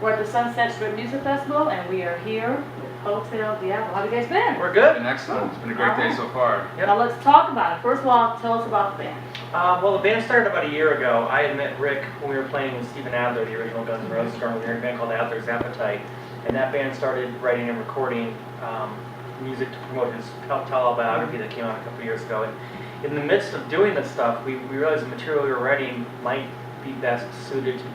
We're at the Sunset Strip Music Festival, and we are here with Hotel Diablo. How have you guys been? We're good. Been excellent. It's been a great day so far. Yep. Now let's talk about it. First of all, tell us about the band. Well, the band started about a year ago. I had met Rick when we were playing with Steven Adler, the original Guns N' Roses drummer. We were in a band called Adler's Appetite, and that band started writing and recording music to promote his autobiography that came out a couple years ago. And in the midst of doing this stuff, we realized the material we were writing might be best suited to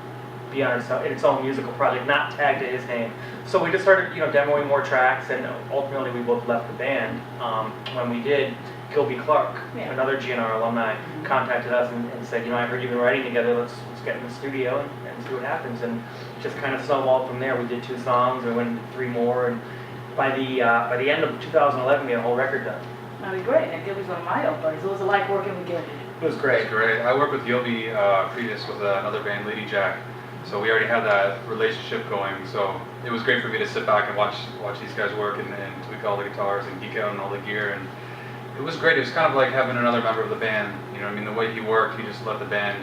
be on its own musical project, not tagged to his name. So we just started, demoing more tracks, and ultimately we both left the band. When we did, Gilby Clark, another GNR alumni, contacted us and said, I heard you've been writing together. Let's get in the studio and see what happens. And just kind of snowballed from there. We did 2 songs, and we went into 3 more, and by the end of 2011, we had a whole record done. That'd be great. And Gilby's one of my old buddies. What was it like working with Gilby? It was great. It was great. I worked with Gilby previous with another band, Lady Jack. So we already had that relationship going. So it was great for me to sit back and watch these guys work and tweak all the guitars and geek out on all the gear. And it was great. It was kind of like having another member of the band. The way he worked, he just let the band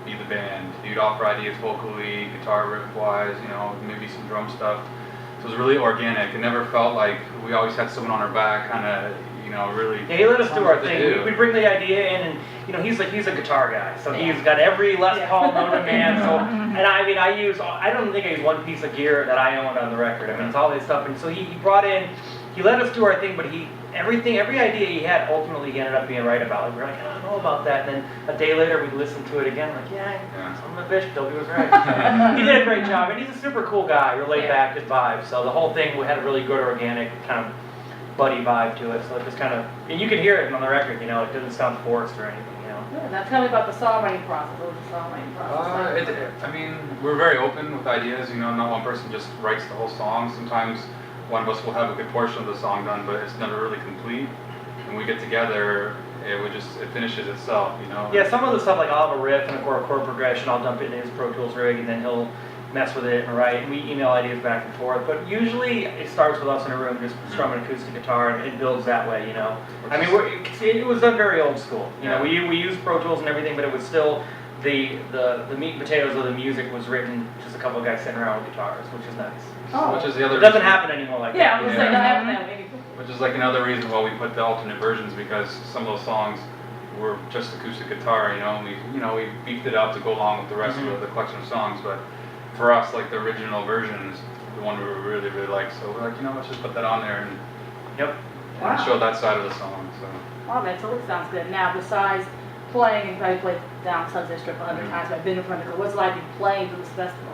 be the band. He'd offer ideas vocally, guitar riff-wise, maybe some drum stuff. So it was really organic. It never felt like we always had someone on our back, kind of, really. Yeah, he let us do our thing. We bring the idea in, and he's a guitar guy, so he's got every Les Paul known to man. So, and I don't think I use one piece of gear that I owned on the record. It's all this stuff, and so he brought in, he let us do our thing, but every idea he had, ultimately he ended up being right about. We're like, I don't know about that. And then a day later, we'd listen to it again, like, I'm a bitch, Gilby was right. He did a great job, and he's a super cool guy, really laid back, good vibe. So the whole thing, we had a really good, organic kind of buddy vibe to it. So it just kind of, and you can hear it on the record, it doesn't sound forced or anything, Yeah, now tell me about the songwriting process. What was the songwriting process? We're very open with ideas. Not one person just writes the whole song. Sometimes one of us will have a good portion of the song done, but it's never really complete. When we get together, it finishes itself, Yeah, some of the stuff, like I'll have a riff and a chord progression, I'll dump it in his Pro Tools rig, and then he'll mess with it and write, and we email ideas back and forth. But usually it starts with us in a room just strumming acoustic guitar, and it builds that way, it was done very old school. We used Pro Tools and everything, but it was still the meat and potatoes of the music was written just a couple of guys sitting around with guitars, which is nice. Oh. Which is the other It doesn't reason. happen anymore like that. Yeah, I was saying that happened that way. Which is like another reason why we put the alternate versions, because some of those songs were just acoustic guitar, we beefed it up to go along with the rest of the collection of songs, but for us, like the original version is the one we really, really like, so we're like, let's just put that on there and show that side of the song. So. Wow, that totally sounds good. Now, besides playing, and probably played down Sunset Strip 100 times, but I've been in front of it. What's it like playing for this festival?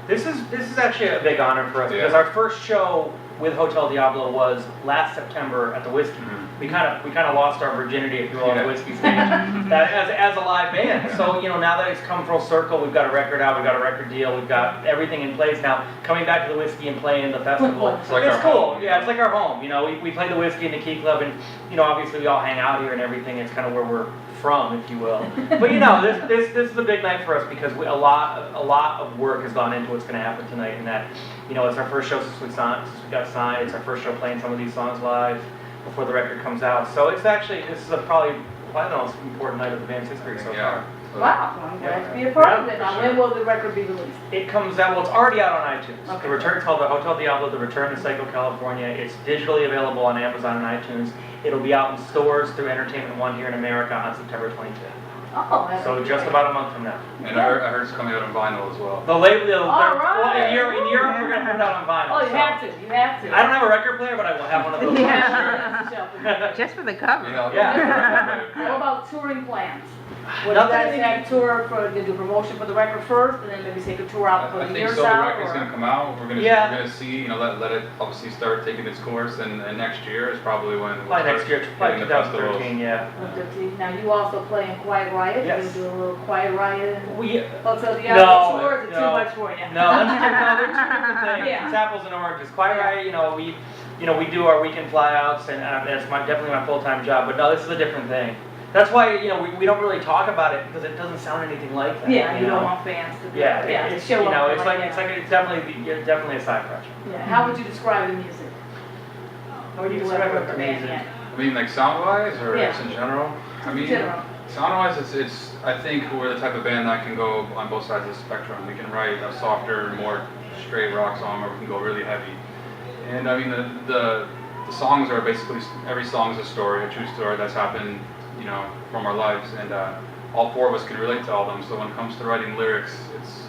This is actually a big honor for us because our first show with Hotel Diablo was last September at the Whiskey. We kind of lost our virginity, if you will, on the Whiskey stage as a live band. So now that it's come full circle, we've got a record out, we've got a record deal, we've got everything in place now. Coming back to the Whiskey and playing the festival, it's cool. Yeah, it's like our home. We play the Whiskey and the Key Club, and obviously we all hang out here and everything. It's kind of where we're from, if you will. But this is a big night for us because a lot of work has gone into what's going to happen tonight, and that it's our first show since we got signed. It's our first show playing some of these songs live before the record comes out. So this is probably the most important night of the band's history so far. Wow, I'm glad to be a part of it. Now, when will the record be released? It comes out, it's already out on iTunes. Okay. The return is called the Hotel Diablo, The Return to Psycho, California. It's digitally available on Amazon and iTunes. It'll be out in stores through Entertainment One here in America on September 25th. Oh, so just about a month from now. And I heard it's coming out on vinyl as well. The label, right. in Europe, we're going to put it out on vinyl. Oh, you have to. I don't have a record player, but I will have one of those. Just for the cover. What about touring plans? Would you guys have tour do promotion for the record first, and then maybe take a tour out for the years out? I think so. The record's going to come out. We're going to see, let it obviously start taking its course, and next year is probably when we'll probably next year, probably 2013, Now you also play in Quiet Riot. Yes. You do a little Quiet Riot. Hotel Diablo tour. Is it too much for you? No, they're two different things. It's apples and oranges. Quiet Riot, we do our weekend flyouts, and that's definitely my full-time job. But no, this is a different thing. That's why we don't really talk about it because it doesn't sound anything like that. Yeah, you don't want fans to. It's show up. It's definitely a side project. Yeah. How would you describe the music? How would you describe the music? I mean, like sound-wise, or just in general? Sound-wise, I think we're the type of band that can go on both sides of the spectrum. We can write a softer, more straight rock song, or we can go really heavy. And I mean, the songs are basically, every song is a story, a true story that's happened, you know, from our lives, and all four of us can relate to all of them. So when it comes to writing lyrics, it's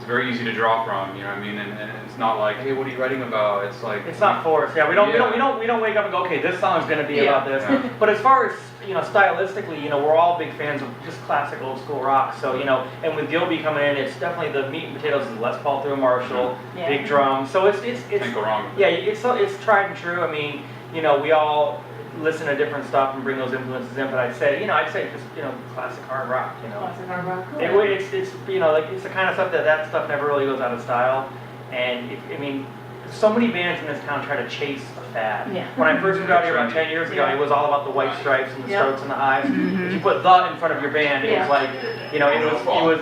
very easy to draw from, you know what I mean? And it's not like, hey, what are you writing about? It's like, it's not forced. Yeah, we don't wake up and go, okay, this song's gonna be about this. Yeah. But as far as, you know, stylistically, you know, we're all big fans of just classic old school rock. So, you know, and with Gilby coming in, it's definitely the meat and potatoes is Les Paul through Marshall, big drums. So it's can't go wrong with it. yeah, it's tried and true. I mean, you know, we all listen to different stuff and bring those influences in, but I'd say just, you know, classic hard rock, you know. Classic hard rock, cool. It's you know, like, it's the kind of stuff that stuff never really goes out of style. And I mean, so many bands in this town try to chase a fad. Yeah. When I first moved out here about 10 years ago, it was all about the White Stripes and the Yep. Strokes and the Hives. If you put "the" in front of your band, it was like, you know, it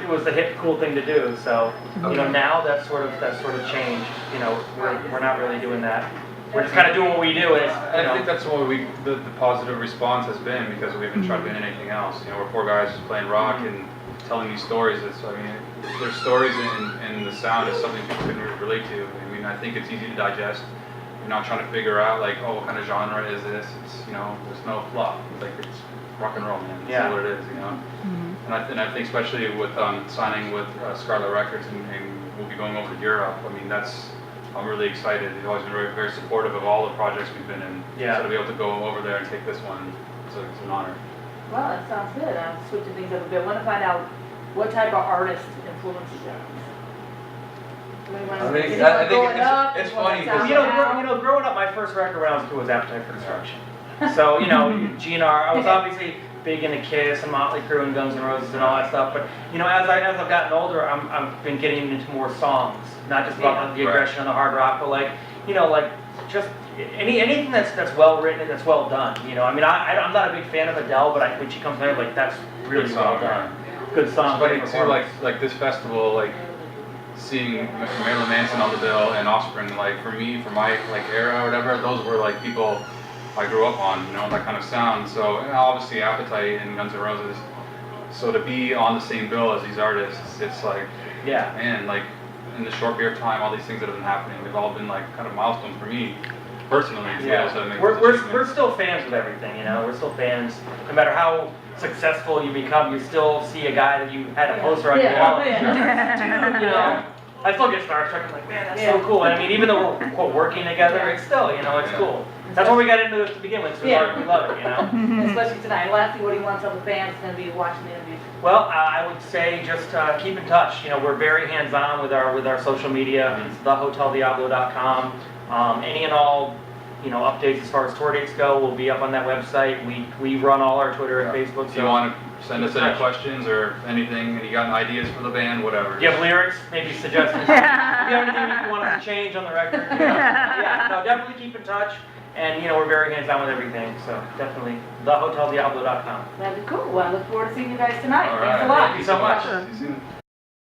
was the hip, cool thing to do. So, you know, now that's sort of changed. You know, we're not really doing that. We're just kind of doing what we do. And it's, you know, I think that's what the positive response has been, because we haven't tried to do anything else. You know, we're four guys just playing rock and telling these stories. I mean, there's stories in the sound is something people can relate to. I mean, I think it's easy to digest. You're not trying to figure out like, oh, what kind of genre is this? It's, you know, there's no fluff. Like, it's rock and roll, man. That's what it is, you know. And I think especially with signing with Scarlet Records and we'll be going over to Europe. I mean, I'm really excited. He's always been very, very supportive of all the projects we've been in. Yeah. So to be able to go over there and take this one, it's an honor. Well, that sounds good. I'm switching things up a bit. I want to find out what type of artist influences you. I think it's funny because you know, growing up, my first record when I was 2 was Appetite for Destruction. So, you know, GNR, I was obviously big into Kiss and Motley Crue and Guns N' Roses and all that stuff. But, you know, as I've gotten older, I've been getting into more songs, not just about the aggression and the hard rock, but like, you know, like just anything that's well written and that's well done. You know, I mean, I'm not a big fan of Adele, but when she comes in, like, that's really well done. Good song. It's funny too, like this festival, like seeing Marilyn Manson on the bill and Offspring, like for me, for my like era or whatever, those were like people I grew up on, you know, that kind of sound. So obviously Appetite and Guns N' Roses. So to be on the same bill as these artists, it's like, yeah, man, like in the short period of time, all these things that have been happening, they've all been like kind of milestones for me personally. Yeah, we're still fans with everything, you know. We're still fans, no matter how successful you become. You still see a guy that you had a poster on your wall. You know, I still get starstruck. I'm like, man, that's so cool. And I mean, even though we're quote, working together, it's still, you know, it's cool. That's why we got into this to begin with. So we love it, you know. Especially tonight. Lastly, what do you want some of the fans going to be watching the interview? Well, I would say just keep in touch. You know, we're very hands-on with our social media. It's thehoteldiablo.com. Any and all, you know, updates as far as tour dates go will be up on that website. We run all our Twitter and Facebook. If you want to send us any questions or anything, and you got ideas for the band, whatever. Do you have lyrics? Maybe suggestions? If you have anything you want us to change on the record? Yeah, no, definitely keep in touch. And, you know, we're very hands-on with everything. So definitely thehoteldiablo.com. That'd be cool. Well, I look forward to seeing you guys tonight. All Thanks right. a lot. Thank you so much. See you soon.